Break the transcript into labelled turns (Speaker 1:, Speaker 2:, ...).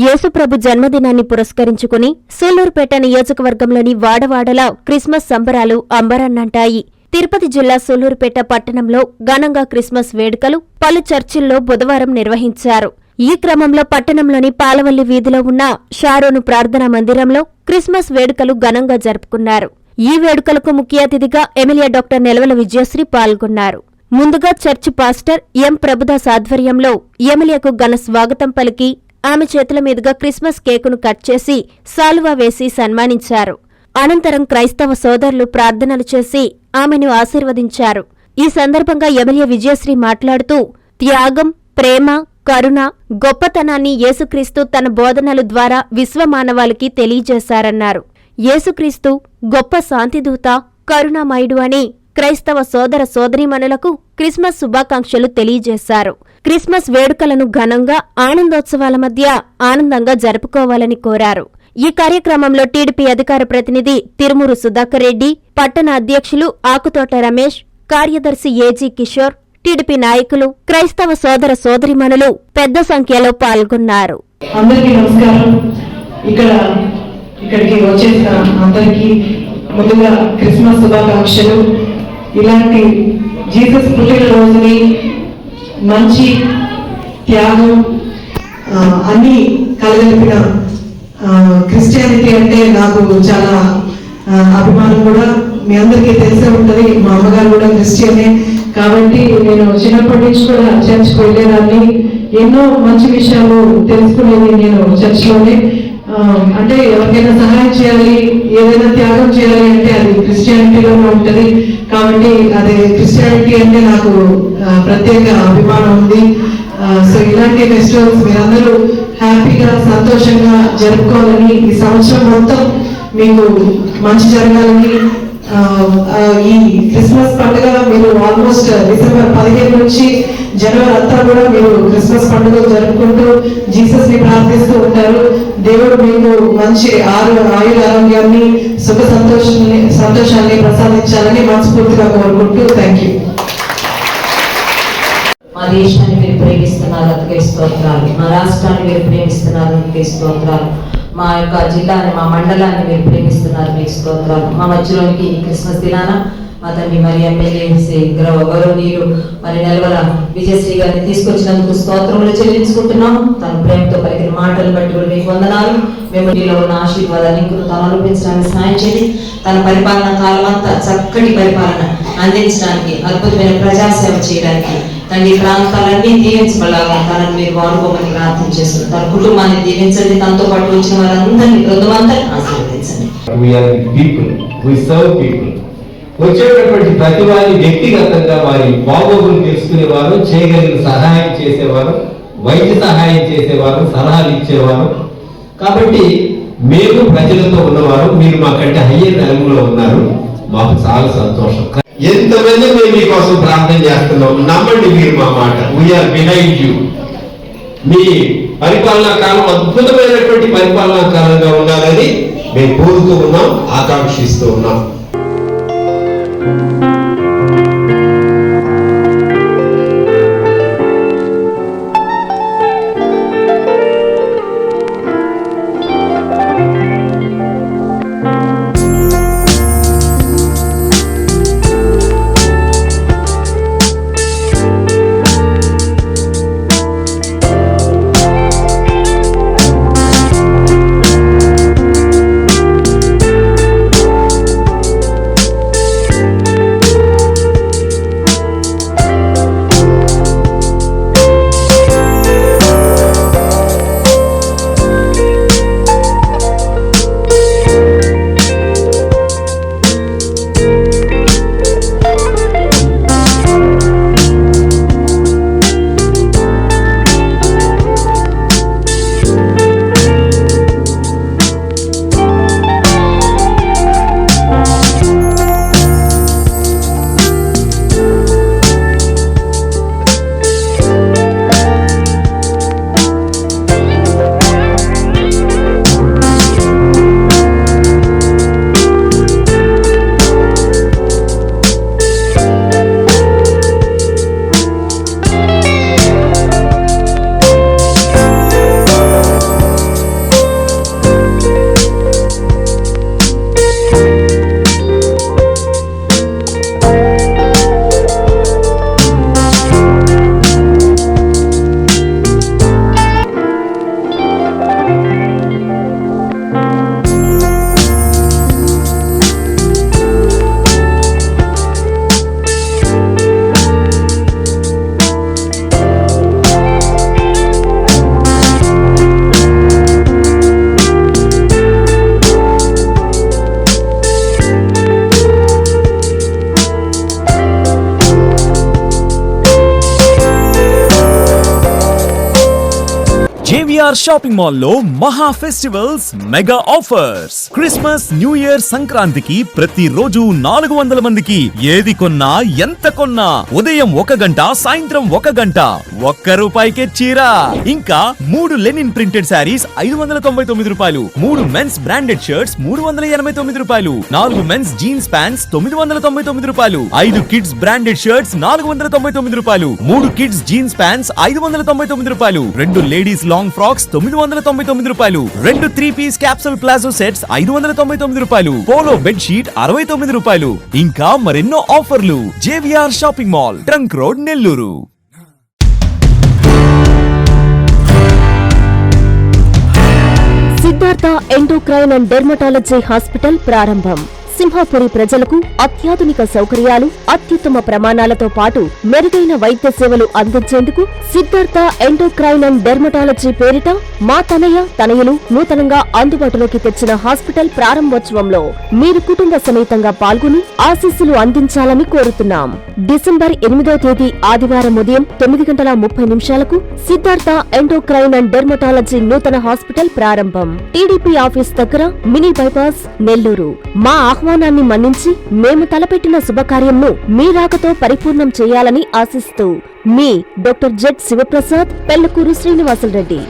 Speaker 1: యేసుప్రభు జన్మదినాన్ని పురస్కరించుకుని సూళ్లూరుపేట నియోజకవర్గంలోని వాడవాడలా క్రిస్మస్ సంబరాలు అంబరాన్నంటాయి. తిరుపతి జిల్లా సూళ్లూరుపేట పట్టణంలో ఘనంగా క్రిస్మస్ వేడుకలు పలు చర్చిల్లో బుధవారం నిర్వహించారు. ఈ క్రమంలో పట్టణంలోని పాలవల్లి వీధిలో ఉన్న షారోను ప్రార్థనా మందిరంలో క్రిస్మస్ వేడుకలు ఘనంగా జరుపుకున్నారు. ఈ వేడుకలకు ముఖ్య అతిథిగా ఎమ్మెల్యే డాక్టర్ నెలవల విజయశ్రీ పాల్గొన్నారు. ముందుగా చర్చి పాస్టర్ ఎం ప్రభుదాస్ ఆధ్వర్యంలో ఎమ్మెల్యేకు ఘన స్వాగతం పలికి ఆమె చేతుల మీదుగా క్రిస్మస్ కేకును కట్ చేసి సాలువా వేసి సన్మానించారు. అనంతరం క్రైస్తవ సోదరులు ప్రార్థనలు చేసి ఆమెను ఆశీర్వదించారు. ఈ సందర్భంగా ఎమ్మెల్యే విజయశ్రీ మాట్లాడుతూ త్యాగం, ప్రేమ, కరుణ, గొప్పతనాన్ని యేసుక్రీస్తు తన బోధనల ద్వారా విశ్వమానవాళికి తెలియజేశారన్నారు. యేసుక్రీస్తు గొప్ప శాంతిదూత, కరుణామయుడు అని క్రైస్తవ సోదర సోదరీమణులకు క్రిస్మస్ శుభాకాంక్షలు తెలియజేశారు. క్రిస్మస్ వేడుకలను ఘనంగా ఆనందోత్సవాల మధ్య ఆనందంగా జరుపుకోవాలని కోరారు. ఈ కార్యక్రమంలో టీడీపీ అధికార ప్రతినిధి తిరుమూరు సుధాకర్ రెడ్డి, పట్టణ అధ్యక్షులు ఆకుతోట రమేష్, కార్యదర్శి ఏజీ కిషోర్, టీడీపీ నాయకులు, క్రైస్తవ సోదర సోదరీమణులు పెద్ద సంఖ్యలో పాల్గొన్నారు.
Speaker 2: అందరికీ నమస్కారం. ఇక్కడికి వచ్చేసిన అందరికీ ముందుగా క్రిస్మస్ శుభాకాంక్షలు. ఇలాంటి జీసస్ పుట్టినరోజుని మంచి త్యాగం అన్ని కలగలిపిన క్రిస్టియానిటీ అంటే నాకు చాలా అభిమానం కూడా. మీ అందరికీ తెలిసే ఉంటుంది, మా అమ్మగారు కూడా క్రిస్టియనే కాబట్టి నేను చిన్నప్పటి నుంచి కూడా చర్చ్కి వెళ్ళేదాన్ని. ఎన్నో మంచి విషయాలు తెలుసుకునేది నేను చర్చ్లోనే. అంటే ఎవరికైనా సహాయం చేయాలి, ఏదైనా త్యాగం చేయాలి అంటే అది క్రిస్టియానిటీలోనే ఉంటుంది. కాబట్టి అదే క్రిస్టియానిటీ అంటే నాకు ప్రత్యేక అభిమానం ఉంది. సో ఇలాంటి ఫెస్టివల్స్ మీరందరూ హ్యాపీగా సంతోషంగా జరుపుకోవాలని, ఈ సంవత్సరం మొత్తం మీకు మంచి జరగాలని. ఈ క్రిస్మస్ పండుగ మీరు ఆల్మోస్ట్ డిసెంబర్ 15 నుంచి జనవరి అంతా కూడా మీరు క్రిస్మస్ పండుగ జరుపుకుంటూ జీసస్ ని ప్రార్థిస్తూ ఉంటారు. దేవుడు మీకు మంచి ఆయుర ఆరోగ్యాన్ని, సుఖ సంతోషాన్ని ప్రసాదించాలని మనస్ఫూర్తిగా కోరుకుంటూ థ్యాంక్ యూ.
Speaker 3: మా దేశాన్ని మీరు ప్రేమిస్తున్నారు, అందుకే స్తోత్రాలు. మా రాష్ట్రాన్ని మీరు ప్రేమిస్తున్నారు, అందుకే స్తోత్రాలు. మా యొక్క జిల్లాని, మా మండలాన్ని మీరు ప్రేమిస్తున్నారు, మీకు స్తోత్రాలు. మా మధ్యలోనికి క్రిస్మస్ దినాన మా తండ్రి మరి ఎమ్మెల్యే గౌరవనీయులు మరి నెలవల విజయశ్రీ గారిని తీసుకొచ్చినందుకు స్తోత్రములు చెల్లించుకుంటున్నాము. తన ప్రేమతో పలికిన మాటలు బట్టి కూడా మీకు వందనాలు. మేము మీలో ఉన్న ఆశీర్వాదాన్ని తాను అనుభవించడానికి సహాయం చేయండి. తన పరిపాలన కాలం అంతా చక్కటి పరిపాలన అందించడానికి, అద్భుతమైన ప్రజాసేవ చేయడానికి తండ్రి ప్రాంతాలన్నీ దీవించబడాలని తనని మీరు వాడుకోమని ప్రార్థన చేస్తున్నారు. తన కుటుంబాన్ని దీవించండి, తనతో పాటు వచ్చిన వారందరినీ బృందమందరినీ ఆశీర్వదించండి.
Speaker 4: వచ్చేటటువంటి ప్రతి వారి వ్యక్తిగతంగా వారి బాగోగులు తెలుసుకునేవారు, చేయగలిగిన సహాయం చేసేవారు, వైద్య సహాయం చేసేవారు, సలహాలు ఇచ్చేవారు. కాబట్టి మేము ప్రజలతో ఉన్నవారు, మీరు మాకంటే హయ్యర్ రంగంలో ఉన్నారు, మాకు చాలా సంతోషం. ఎంతమంది మేము మీకోసం ప్రార్థన చేస్తున్నాం, నమ్మండి మీరు మా మాట. We are behind you. మీ పరిపాలనా కాలం అద్భుతమైనటువంటి పరిపాలనా కాలంగా ఉండాలని మేము కోరుతూ ఉన్నాం, ఆకాంక్షిస్తూ ఉన్నాం.
Speaker 5: JVR షాపింగ్ మాల్ లో మహా festivals mega offers. Christmas, new year, సంక్రాంతికి ప్రతి రోజు 400 మందికి ఏది కొన్నా ఎంత కొన్నా ఉదయం 1 గంట, సాయంత్రం 1 గంట ₹1 చీర. ఇంకా 3 linen printed sarees ₹599, 3 men's branded shirts ₹389, 4 men's jeans pants ₹999, 5 kids branded shirts ₹499, 3 kids jeans pants ₹599, 2 ladies long frocks ₹999, 2 three piece capsule palazzo sets ₹599, polo bed sheet ₹69. ఇంకా మరెన్నో ఆఫర్లు. JVR shopping mall, trunk road, Nellore.
Speaker 1: Siddhartha endocrine and dermatology hospital ప్రారంభం. సింహాపురి ప్రజలకు అత్యాధునిక సౌకర్యాలు, అత్యుత్తమ ప్రమాణాలతో పాటు మెరుగైన వైద్య సేవలు అందించేందుకు సిద్ధార్థ ఎండోక్రైన్ అండ్ డెర్మటాలజీ పేరిట మా తనయులు నూతనంగా అందుబాటులోకి తెచ్చిన హాస్పిటల్ ప్రారంభోత్సవంలో మీరు కుటుంబ సమేతంగా పాల్గొని ఆశీస్సులు అందించాలని కోరుతున్నాం. డిసెంబర్ 8వ తేదీ ఆదివారం ఉదయం 9:30 సిద్ధార్థ ఎండోక్రైన్ అండ్ డెర్మటాలజీ నూతన హాస్పిటల్ ప్రారంభం. టీడీపీ ఆఫీస్ దగ్గర, మినీ బైపాస్, నెల్లూరు. మా ఆహ్వానాన్ని మన్నించి మేము తలపెట్టిన శుభకార్యంను మీ రాకతో పరిపూర్ణం చేయాలని ఆశిస్తూ మీ డాక్టర్ జెడ్ శివప్రసాద్, పెళ్లకూరు శ్రీనివాసులరెడ్డి.